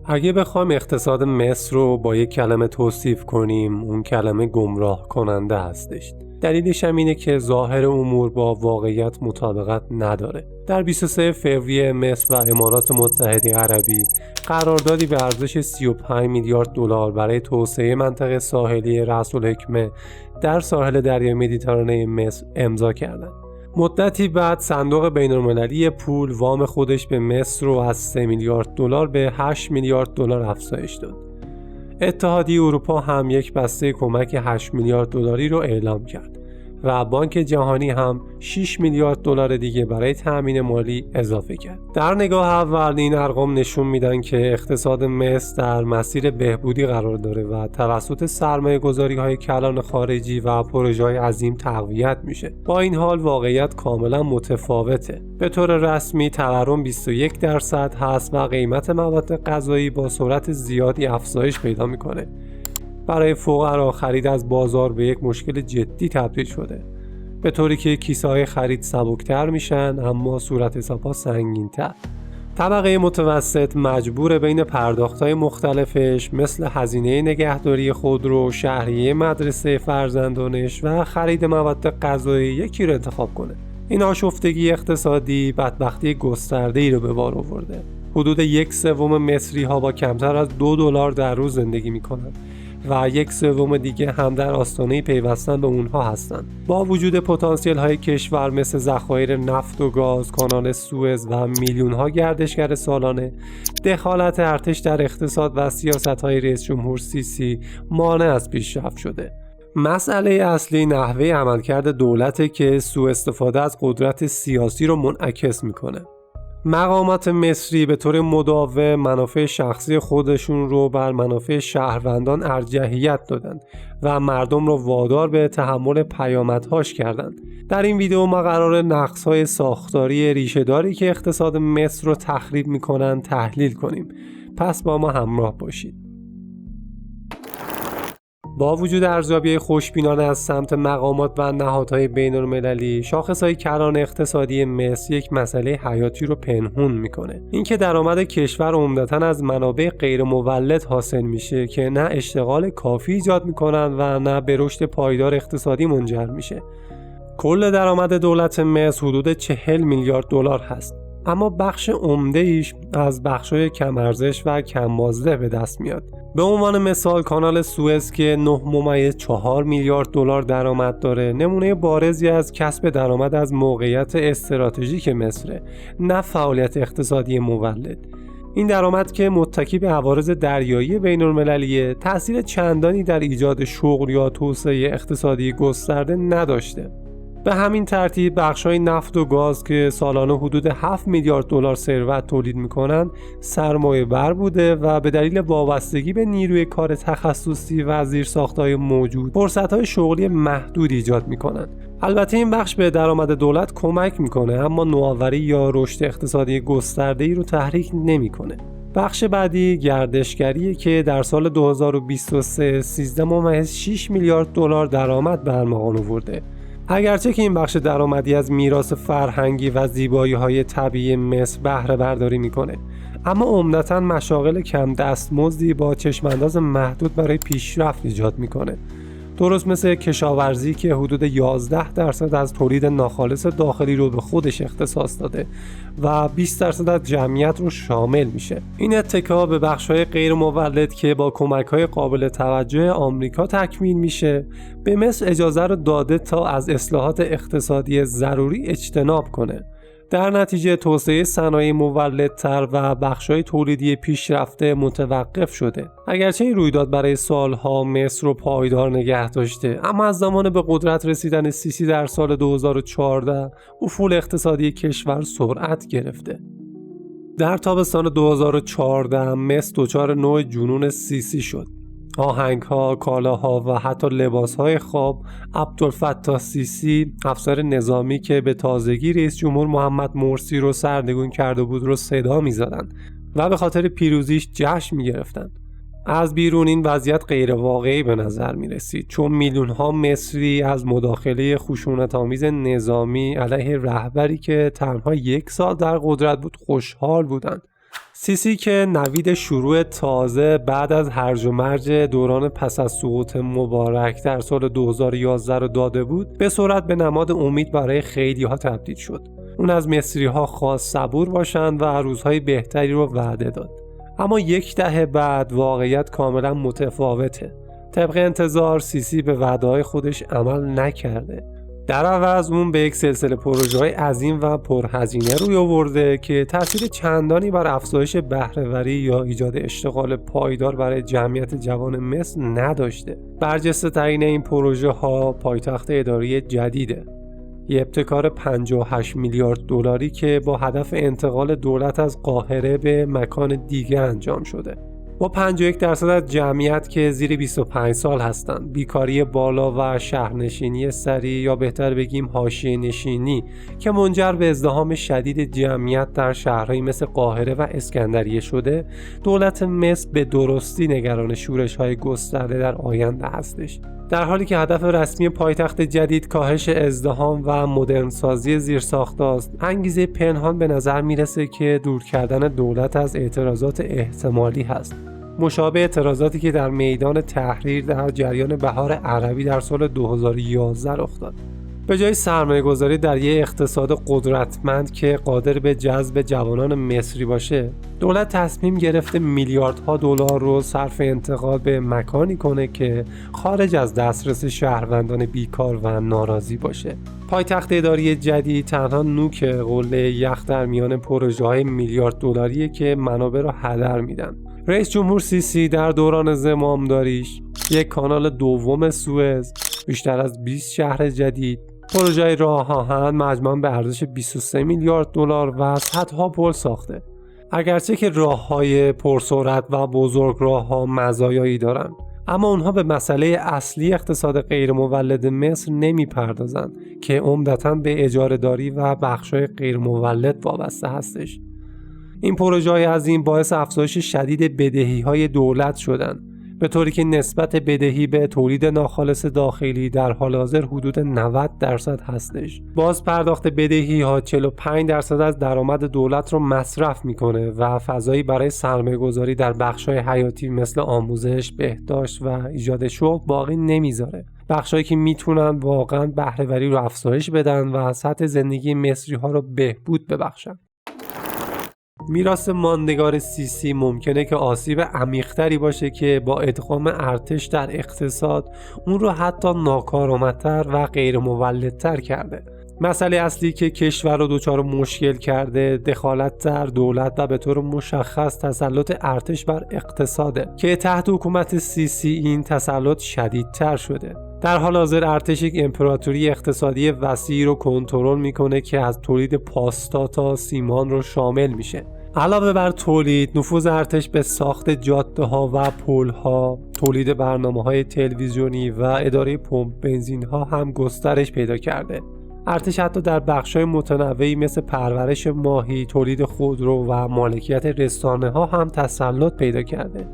اگه بخوایم اقتصاد مصر رو با یک کلمه توصیف کنیم، اون کلمه گمراه کننده هستش. دلیلش هم اینه که ظاهر امور با واقعیت مطابقت نداره. در 23 فوریه مصر و امارات متحده عربی قراردادی به ارزش 35 میلیارد دلار برای توسعه منطقه ساحلی رأس الحکمه در ساحل دریای مدیترانه مصر امضا کردند. مدتی بعد صندوق بین‌المللی پول وام خودش به مصر رو از 3 میلیارد دلار به 8 میلیارد دلار افزایش داد. اتحادیه اروپا هم یک بسته کمک 8 میلیارد دلاری رو اعلام کرد و بانک جهانی هم 6 میلیارد دلار دیگه برای تأمین مالی اضافه کرد. در نگاه اول این ارقام نشون میدن که اقتصاد مصر در مسیر بهبودی قرار داره و توسط سرمایه‌گذاری‌های کلان خارجی و پروژه‌های عظیم تقویت میشه. با این حال واقعیت کاملا متفاوته. به طور رسمی تورم 21% هست و قیمت مواد غذایی با سرعت زیادی افزایش پیدا میکنه. برای فقرا خرید از بازار به یک مشکل جدی تبدیل شده، به طوری که کیسه‌های خرید سبکتر میشن اما صورت حساب‌ها سنگین‌تر. طبقه متوسط مجبور بین پرداخت‌های مختلفش مثل هزینه نگهداری خودرو، شهریه مدرسه فرزندانش و خرید مواد غذایی یکی رو انتخاب کنه. این آشفتگی اقتصادی بدبختی گسترده‌ای رو به بار آورده. حدود 1/3 مصری‌ها با کمتر از $2 در روز زندگی می‌کنند و 1/3 دیگه هم در آستانه پیوستن به اونها هستند. با وجود پتانسیل های کشور مثل ذخایر نفت و گاز، کانال سوئز و میلیون ها گردشگر سالانه، دخالت ارتش در اقتصاد و سیاست های رئیس جمهور سیسی مانع از پیشرفت شده. مسئله اصلی نحوه عملکرد دولته که سوء استفاده از قدرت سیاسی رو منعکس میکنه. مقامات مصری به طور مداوم منافع شخصی خودشون رو بر منافع شهروندان ارجحیت دادند و مردم رو وادار به تحمل پیامدهاش کردند. در این ویدیو ما قرار نقص‌های ساختاری ریشه‌داری که اقتصاد مصر رو تخریب می‌کنن تحلیل کنیم. پس با ما همراه باشید. با وجود ارزیابی خوشبینانه از سمت مقامات و نهادهای بین‌المللی، شاخصهای کلان اقتصادی مصر یک مسئله حیاتی رو پنهون میکنه. اینکه درآمد کشور عمدتاً از منابع غیر مولد حاصل میشه که نه اشتغال کافی ایجاد میکنن و نه به رشد پایدار اقتصادی منجر میشه. کل درآمد دولت مصر حدود 40 میلیارد دلار هست، اما بخش عمده ایش از بخش‌های کم ارزش و کم بازده به دست میاد. به عنوان مثال کانال سوئز که 9.4 میلیارد دلار درآمد داره، نمونه بارزی از کسب درآمد از موقعیت استراتژیک مصر، نه فعالیت اقتصادی مولد. این درآمد که متکی به عوارض دریایی بین‌المللیه، تأثیر چندانی در ایجاد شغل یا توسعه اقتصادی گسترده نداشته. به همین ترتیب بخش‌های نفت و گاز که سالانه حدود 7 میلیارد دلار ثروت تولید می‌کنند سرمایه بر بوده و به دلیل وابستگی به نیروی کار تخصصی و زیرساخت‌های موجود فرصت‌های شغلی محدود ایجاد می‌کنند. البته این بخش به درآمد دولت کمک می‌کنه، اما نوآوری یا رشد اقتصادی گسترده‌ای رو تحریک نمی‌کنه. بخش بعدی گردشگریه که در سال 2023 13.6 میلیارد دلار درآمد به ارمغان آورده. اگرچه که این بخش درآمدی از میراث فرهنگی و زیبایی‌های طبیعی مصر بهره برداری می‌کنه، اما عمدتاً مشاغل کم دستمزدی با چشم‌انداز محدود برای پیشرفت ایجاد می‌کنه. درست مثل کشاورزی که حدود 11% از تولید ناخالص داخلی رو به خودش اختصاص داده و 20% از جمعیت رو شامل میشه. این اتکا به بخش‌های غیر مولد که با کمک‌های قابل توجه آمریکا تکمیل میشه، به مصر اجازه رو داده تا از اصلاحات اقتصادی ضروری اجتناب کنه. در نتیجه توسعه صنایع مولدتر و بخش‌های تولیدی پیشرفته متوقف شده. اگرچه این رویداد برای سالها مصر رو پایدار نگه داشته، اما از زمان به قدرت رسیدن سیسی در سال 2014 افول اقتصادی کشور سرعت گرفته. در تابستان 2014 مصر دچار نوع جنون سیسی شد. آهنگ‌ها، کالاها و حتی لباس‌های خواب عبدالفتاح سیسی، افسر نظامی که به تازگی رئیس جمهور محمد مرسی رو سرنگون کرده بود رو صدا می‌زدند و به خاطر پیروزیش جشن می‌گرفتند. از بیرون این وضعیت غیر واقعی به نظر می‌رسید، چون میلیون‌ها مصری از مداخله خشونت‌آمیز نظامی علیه رهبری که تنها 1 سال در قدرت بود خوشحال بودند. سیسی که نوید شروع تازه بعد از هرج و مرج دوران پس از سقوط مبارک در سال 2011 رو داده بود، به سرعت به نماد امید برای خیلی ها تبدیل شد. اون از مصری ها خواست صبور باشند و روزهای بهتری رو وعده داد. اما یک دهه بعد واقعیت کاملا متفاوته. طبق انتظار سیسی به وعده‌های خودش عمل نکرده. در عوض اون به یک سلسله پروژه‌های عظیم و پرهزینه روی آورده که تأثیر چندانی بر افزایش بهره‌وری یا ایجاد اشتغال پایدار برای جمعیت جوان مصر نداشته. برجسته‌ترین این پروژه‌ها پایتخت اداری جدیده. یه ابتکار 58 میلیارد دلاری که با هدف انتقال دولت از قاهره به مکان دیگه انجام شده. با 51% از جمعیت که زیر 25 سال هستند، بیکاری بالا و شهرنشینی سریع یا بهتر بگیم حاشیه نشینی که منجر به ازدحام شدید جمعیت در شهرهایی مثل قاهره و اسکندریه شده، دولت مصر به درستی نگران شورش‌های گسترده در آینده هستش. در حالی که هدف رسمی پایتخت جدید کاهش ازدحام و مدرنسازی زیرساخت است، انگیزه پنهان به نظر میرسه که دور کردن دولت از اعتراضات احتمالی هست، مشابه اعتراضاتی که در میدان تحریر در جریان بهار عربی در سال 2011 رخ داد. به جای سرمایه‌گذاری در یک اقتصاد قدرتمند که قادر به جذب جوانان مصری باشه، دولت تصمیم گرفته میلیاردها دلار رو صرف انتقال به مکانی کنه که خارج از دسترس شهروندان بیکار و ناراضی باشه. پایتخت اداری جدید تنها نوک قله یخ در میان پروژه‌های میلیارد دلاریه که منابع رو هدر میدن. رئیس جمهور سیسی در دوران زمامداریش یک کانال دوم سوئز، بیشتر از 20 شهر جدید، پروژه راه آهن مجموعاً به ارزش 23 میلیارد دلار و صدها پل ساخته. اگرچه که راه‌های پرسرعت و بزرگراه‌ها مزایایی دارن، اما اونها به مسئله اصلی اقتصاد غیر مولد مصر نمی‌پردازن که عمدتاً به اجاره‌داری و بخش‌های غیر مولد وابسته هستش. این پروژه‌های عظیم باعث افزایش شدید بدهی‌های دولت شدن، به طوری که نسبت بدهی به تولید ناخالص داخلی در حال حاضر حدود 90% هستش. باز پرداخت بدهی ها 45% از درآمد دولت رو مصرف میکنه و فضایی برای سرمایه‌گذاری در بخش‌های حیاتی مثل آموزش، بهداشت و ایجاد شغل باقی نمیذاره. بخشایی که میتونن واقعا بهره‌وری رو افزایش بدن و سطح زندگی مصری ها رو بهبود ببخشن. میراث ماندگار سیسی ممکنه که آسیب عمیق‌تری باشه که با ادغام ارتش در اقتصاد اون رو حتی ناکارآمدتر و غیر مولدتر کرده. مسئله اصلی که کشور رو دچار مشکل کرده دخالت در دولت و به طور مشخص تسلط ارتش بر اقتصاده که تحت حکومت سیسی این تسلط شدیدتر شده. در حال حاضر ارتش یک امپراتوری اقتصادی وسیع رو کنترل میکنه که از تولید پاستا تا سیمان رو شامل میشه. علاوه بر تولید، نفوذ ارتش به ساخت جاده‌ها و پل‌ها، تولید برنامه‌های تلویزیونی و اداره پمپ بنزین‌ها هم گسترش پیدا کرده. ارتش حتی در بخش‌های متنوعی مثل پرورش ماهی، تولید خودرو و مالکیت رسانه‌ها هم تسلط پیدا کرده.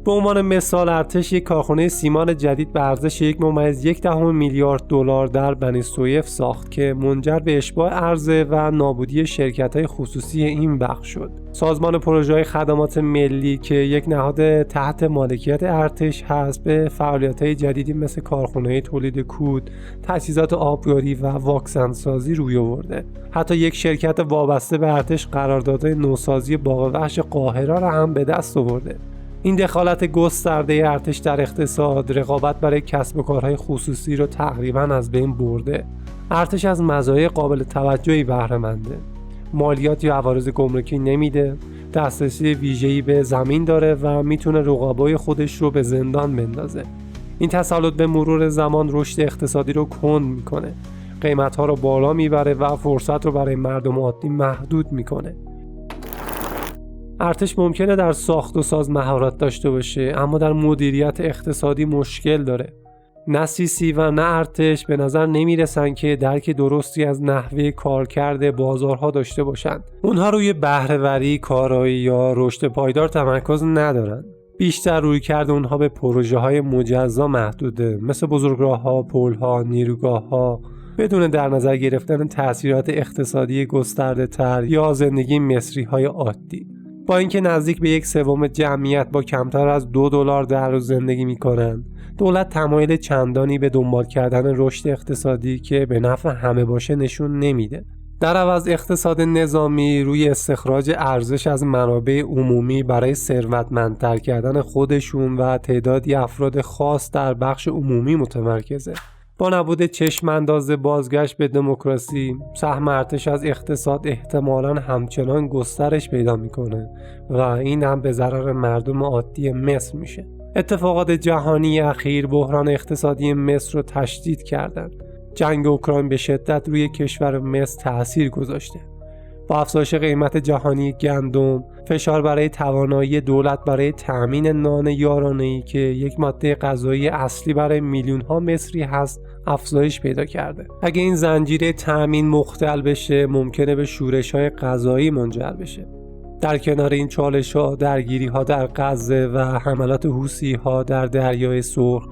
به عنوان مثال ارتش یک کارخانه سیمان جدید به ارزش 1.1 میلیارد دلار در بنی سویف ساخت که منجر به اشباع عرضه و نابودی شرکت‌های خصوصی این بخش شد. سازمان پروژه‌های خدمات ملی که یک نهاد تحت مالکیت ارتش هست به فعالیت‌های جدیدی مثل کارخانه تولید کود، تجهیزات آبیاری و واکسن‌سازی روی آورده. حتی یک شرکت وابسته به ارتش قراردادهای نوسازی باغ وحش قاهره را هم به دست آورده. این دخالت گسترده ارتش در اقتصاد رقابت برای کسب و کارهای خصوصی رو تقریباً از بین برده. ارتش از مزایای قابل توجهی بهره منده. مالیات یا عوارض گمرکی نمیده، دسترسی ویژه‌ای به زمین داره و میتونه رقبای خودش رو به زندان بندازه. این تسلط به مرور زمان رشد اقتصادی رو کند میکنه، قیمت‌ها رو بالا میبره و فرصت رو برای مردم عادی محدود میکنه. ارتش ممکنه در ساخت و ساز مهارت داشته باشه، اما در مدیریت اقتصادی مشکل داره. نه سیسی و نه ارتش به نظر نمیرسن که درک درستی از نحوه کارکرد بازارها داشته باشند. اونها روی بهره‌وری، کارایی یا رشد پایدار تمرکز ندارن. بیشتر رویکرد اونها به پروژه‌های مجزا محدوده، مثل بزرگراه‌ها، پل‌ها، نیروگاه‌ها، بدون در نظر گرفتن تأثیرات اقتصادی گسترده‌تر یا زندگی مصری‌های عادی. با اینکه نزدیک به 1/3 جمعیت با کمتر از $2 در روز زندگی میکنن، دولت تمایل چندانی به دنبال کردن رشد اقتصادی که به نفع همه باشه نشون نمیده. در عوض اقتصاد نظامی روی استخراج ارزش از منابع عمومی برای ثروتمندتر کردن خودشون و تعدادی افراد خاص در بخش عمومی متمرکزه. با نبود چشم‌انداز بازگشت به دموکراسی، سهم ارتش از اقتصاد احتمالاً همچنان گسترش پیدا میکنه و این هم به ضرر مردم عادی مصر میشه. اتفاقات جهانی اخیر بحران اقتصادی مصر رو تشدید کردن. جنگ اوکراین به شدت روی کشور مصر تأثیر گذاشته. با افزایش قیمت جهانی گندم، فشار برای توانایی دولت برای تأمین نان یارانه‌ای که یک ماده غذایی اصلی برای میلیون‌ها مصری هست، افزایش پیدا کرده. اگه این زنجیره تأمین مختل بشه، ممکنه به شورش‌های غذایی منجر بشه. در کنار این چالش‌ها، درگیری‌ها در غزه و حملات حوثی‌ها در دریای سرخ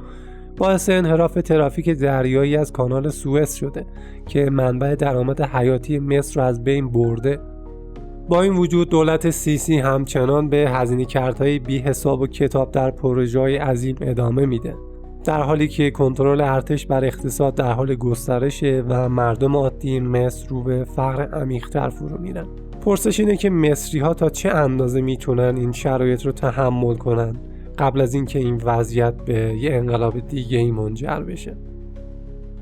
باعث انحراف ترافیک دریایی از کانال سوئز شده که منبع درآمد حیاتی مصر را از بین برده. با این وجود دولت سیسی همچنان به هزینه‌کردهای بی حساب و کتاب در پروژه‌های عظیم ادامه میده، در حالی که کنترل ارتش بر اقتصاد در حال گسترشه و مردم عادی مصر رو به فقر عمیق‌تر فرو میرن. پرسش اینه که مصری‌ها تا چه اندازه میتونن این شرایط رو تحمل کنن قبل از اینکه این وضعیت به یه انقلاب دیگه‌ای منجر بشه.